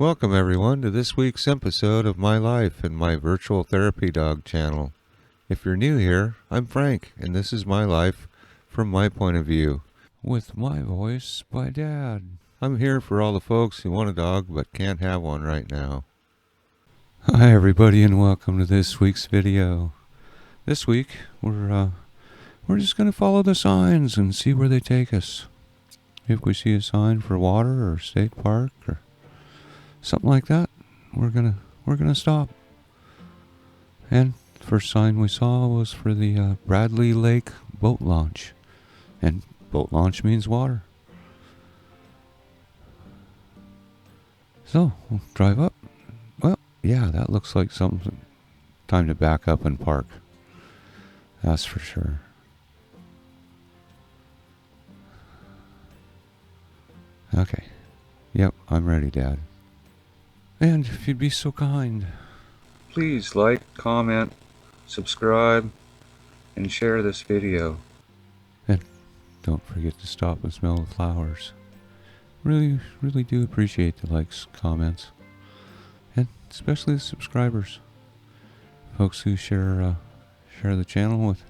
Welcome everyone to this week's episode of My Life and my virtual therapy dog channel. If you're new here, I'm Frank, and this is my life from my point of view, with my voice by Dad. I'm here for all the folks who want a dog but can't have one right now. Hi everybody and welcome to this week's video. This week we're just going to follow the signs and see where they take us. If we see a sign for water or state park or something like that, we're gonna stop. And first sign we saw was for the Bradley Lake boat launch, and boat launch means water. So we'll drive up. Well, yeah, that looks like something. Time to back up and park. That's for sure. Okay. Yep, I'm ready, Dad. And if you'd be so kind, please like, comment, subscribe, and share this video. And don't forget to stop and smell the flowers. Really do appreciate the likes, comments, and especially the subscribers. Folks who share the channel with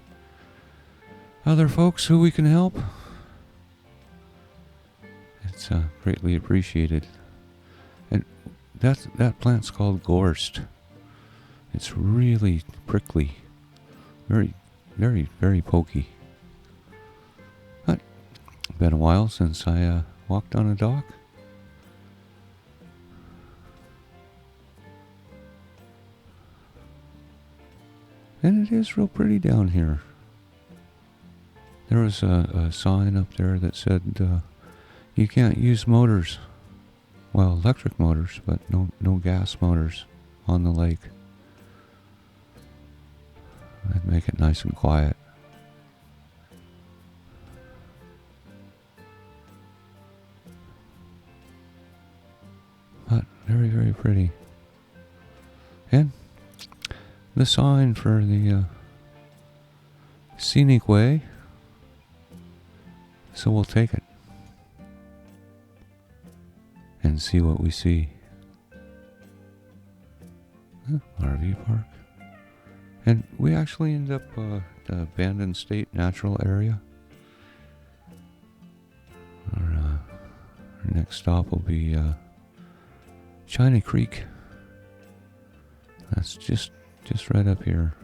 other folks who we can help. It's greatly appreciated. And that plant's called gorst. It's really prickly. Very, very pokey. But it's been a while since I walked on a dock. And it is real pretty down here. There was a sign up there that said you can't use motors. Well, electric motors, but no gas motors on the lake. That'd make it nice and quiet. But very pretty. And the sign for the scenic way. So we'll take it and see what we see. RV park. And we actually end up at the Bandon State Natural Area. Our next stop will be China Creek. That's just right up here.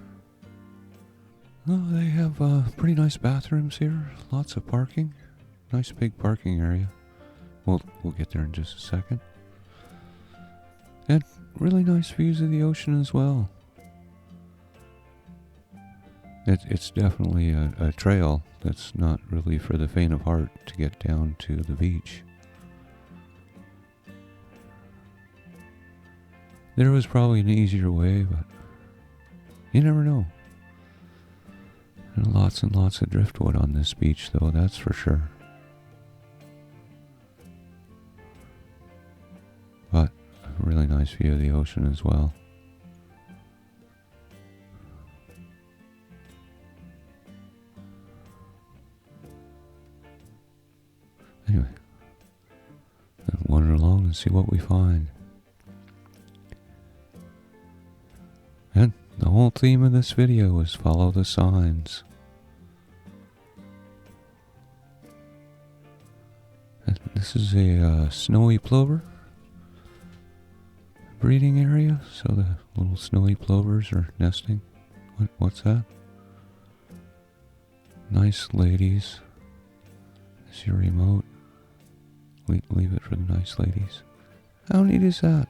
Oh, they have pretty nice bathrooms here. Lots of parking. Nice big parking area. We'll get there in just a second. And really nice views of the ocean as well. It's definitely a trail that's not really for the faint of heart to get down to the beach. There was probably an easier way, but you never know. And lots of driftwood on this beach, though, that's for sure. But a really nice view of the ocean as well. Anyway, let's wander along and see what we find. And the whole theme of this video is follow the signs. And this is a snowy plover breeding area, so the little snowy plovers are nesting. What's that? Nice ladies. This is your remote. Leave it for the nice ladies. How neat is that?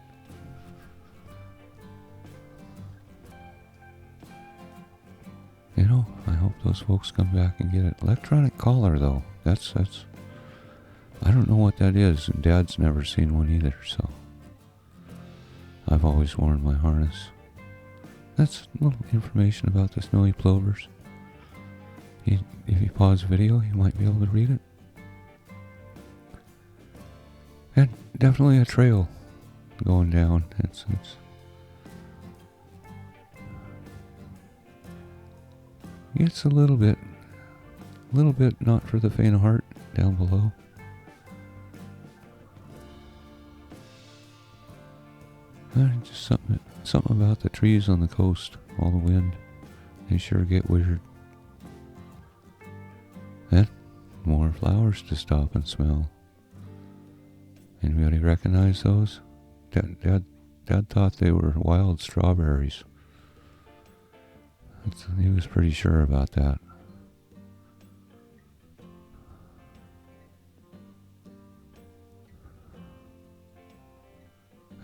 You know, I hope those folks come back and get it. Electronic collar, though. That's. I don't know what that is, and Dad's never seen one either, so I've always worn my harness. That's a little information about the snowy plovers. If you pause the video, you might be able to read it. And definitely a trail going down. It's a little bit not for the faint of heart down below. Just something about the trees on the coast, all the wind. They sure get weird. And more flowers to stop and smell. Anybody recognize those? Dad thought they were wild strawberries. He was pretty sure about that.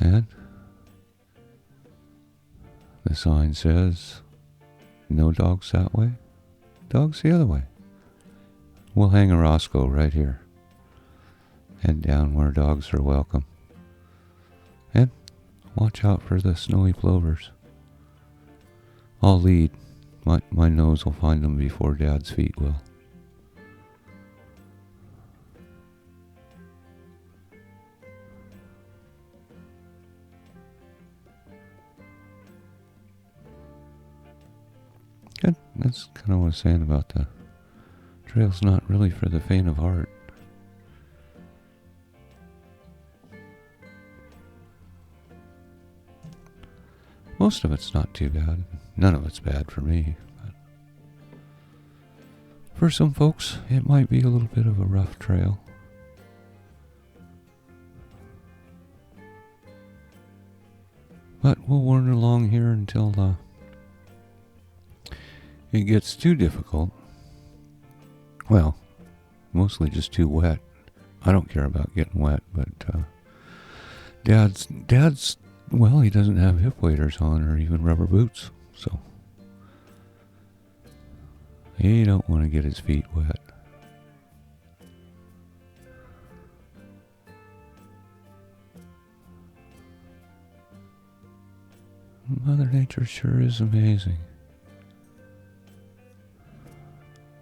And the sign says, no dogs that way, dogs the other way. We'll hang a Roscoe right here. Head down where dogs are welcome. And watch out for the snowy plovers. I'll lead. My nose will find them before Dad's feet will. Good. That's kind of what I was saying about the trail's not really for the faint of heart. Most of it's not too bad. None of it's bad for me. But for some folks, it might be a little bit of a rough trail. But we'll wander along here until it gets too difficult. Well, mostly just too wet. I don't care about getting wet, but Dad's well, he doesn't have hip waders on or even rubber boots, so he don't want to get his feet wet. Mother Nature sure is amazing.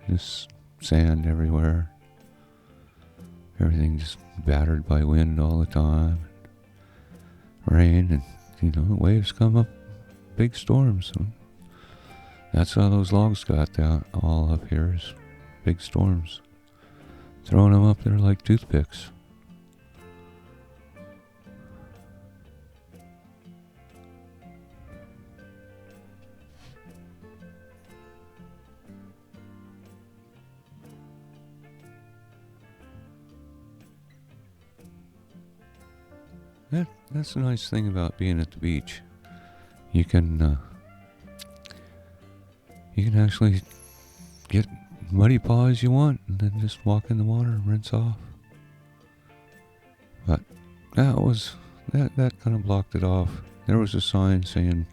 Just sand everywhere. Everything just battered by wind all the time. Rain, and the waves come up, big storms. So that's how those logs got down all up here, is big storms. Throwing them up there like toothpicks. That's the nice thing about being at the beach. You can actually get muddy paws you want, and then just walk in the water and rinse off. But that kind of blocked it off. There was a sign saying,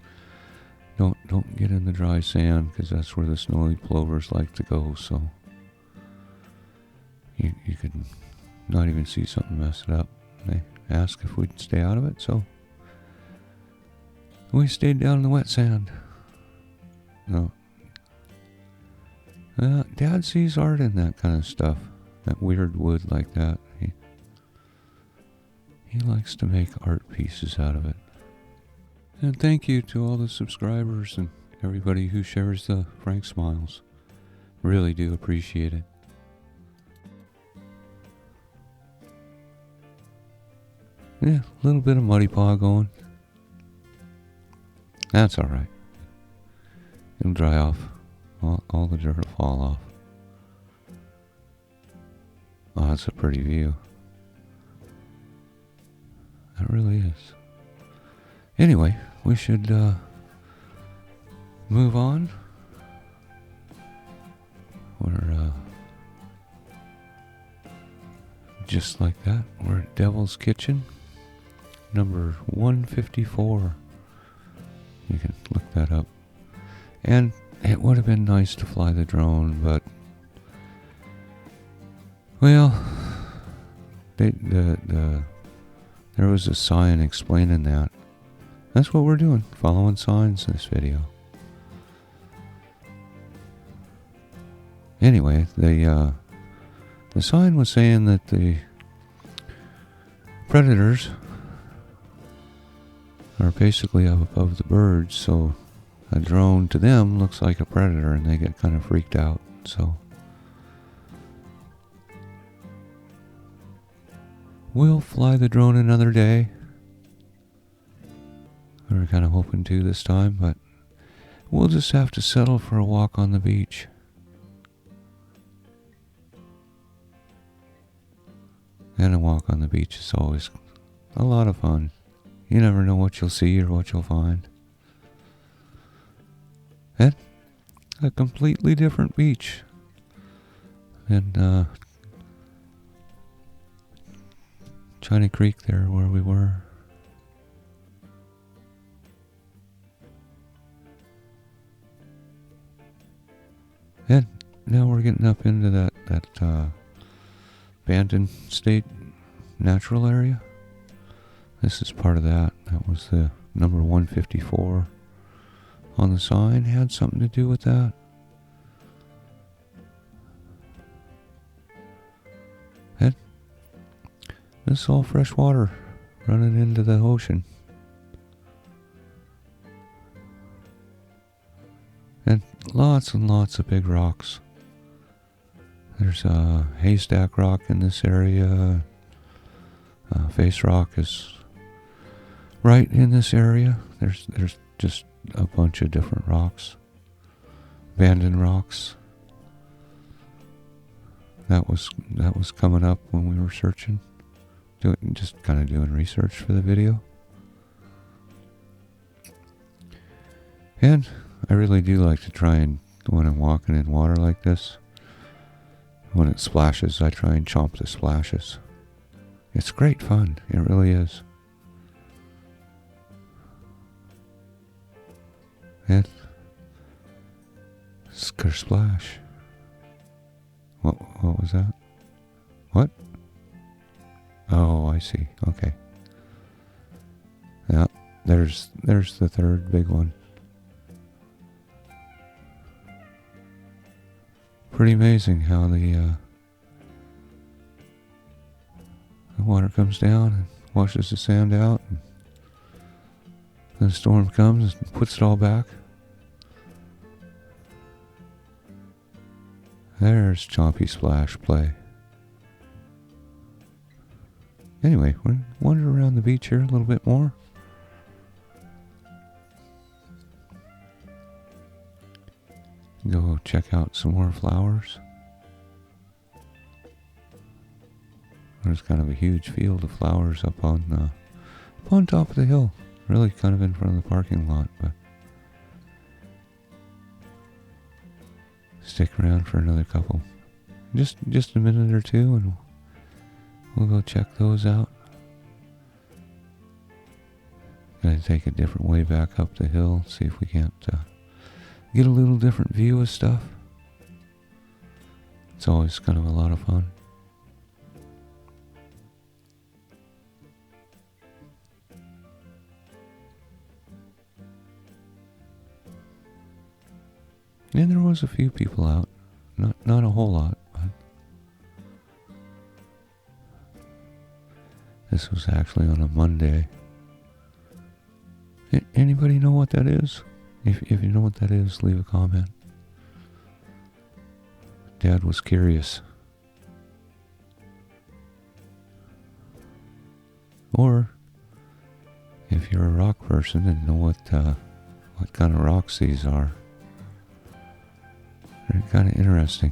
"Don't get in the dry sand, because that's where the snowy plovers like to go." So you could not even see something mess it up. They asked if we'd stay out of it, so we stayed down in the wet sand. No. Dad sees art in that kind of stuff, that weird wood like that. He likes to make art pieces out of it. And thank you to all the subscribers and everybody who shares the Frank Smiles. Really do appreciate it. Yeah, a little bit of muddy paw going. That's alright. It'll dry off. All the dirt will fall off. Oh, that's a pretty view. That really is. Anyway, we should move on. We're just like that. We're at Devil's Kitchen. Number 154. You can look that up. And it would have been nice to fly the drone, but well, there was a sign explaining that. That's what we're doing, following signs in this video. Anyway, the sign was saying that the predators are basically up above the birds, so a drone to them looks like a predator, and they get kind of freaked out. So we'll fly the drone another day. We were kind of hoping to this time, but we'll just have to settle for a walk on the beach. And a walk on the beach is always a lot of fun. You never know what you'll see or what you'll find. And a completely different beach. And China Creek there where we were. And now we're getting up into that Bandon State Natural Area. This is part of that. That was the number 154 on the sign. Had something to do with that. And this is all fresh water running into the ocean. And lots of big rocks. There's a haystack rock in this area. Face rock is right in this area. There's just a bunch of different rocks. Bandon rocks. That was coming up when we were searching. Just kind of doing research for the video. And I really do like to try and, when I'm walking in water like this, when it splashes, I try and chomp the splashes. It's great fun. It really is. And splash. What was that? What? Oh, I see. Okay. Yeah, there's the third big one. Pretty amazing how the water comes down and washes the sand out, and then the storm comes and puts it all back. There's Chompy Splash play. Anyway, we're going to wander around the beach here a little bit more. Go check out some more flowers. There's kind of a huge field of flowers up on top of the hill. Really kind of in front of the parking lot, but stick around for another couple. Just a minute or two and we'll go check those out. Gonna take a different way back up the hill, see if we can't get a little different view of stuff. It's always kind of a lot of fun. And there was a few people out. Not a whole lot, but this was actually on a Monday. Anybody know what that is? If you know what that is, leave a comment. Dad was curious. Or if you're a rock person and know what kind of rocks these are, they're kind of interesting.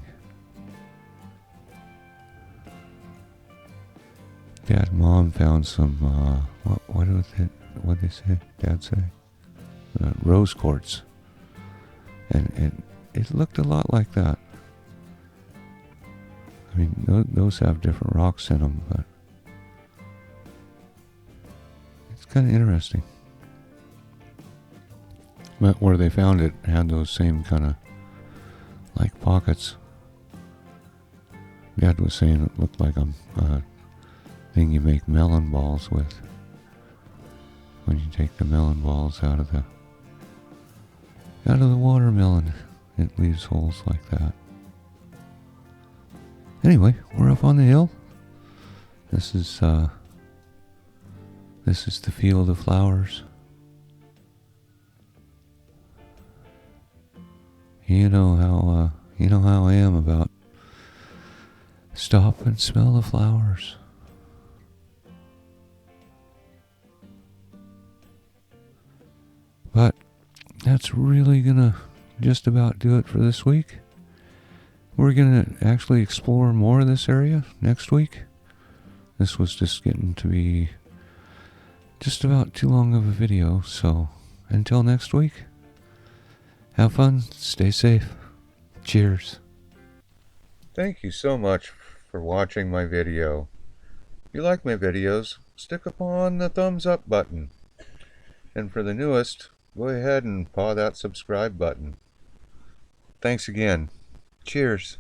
Dad and Mom found some what they say? Dad say? Rose quartz, and it looked a lot like that. I mean, those have different rocks in them, but it's kind of interesting. But where they found it had those same kind of like pockets. Dad was saying it looked like a thing you make melon balls with. When you take the melon balls out of the watermelon, it leaves holes like that. Anyway, we're up on the hill. This is the field of flowers. You know how I am about stop and smell the flowers. that's really gonna just about do it for this week. We're gonna actually explore more of this area next week. This was just getting to be just about too long of a video, so until next week, have fun, stay safe, cheers. Thank you so much for watching my video. If you like my videos, stick upon the thumbs up button. And for the newest, go ahead and paw that subscribe button. Thanks again. Cheers.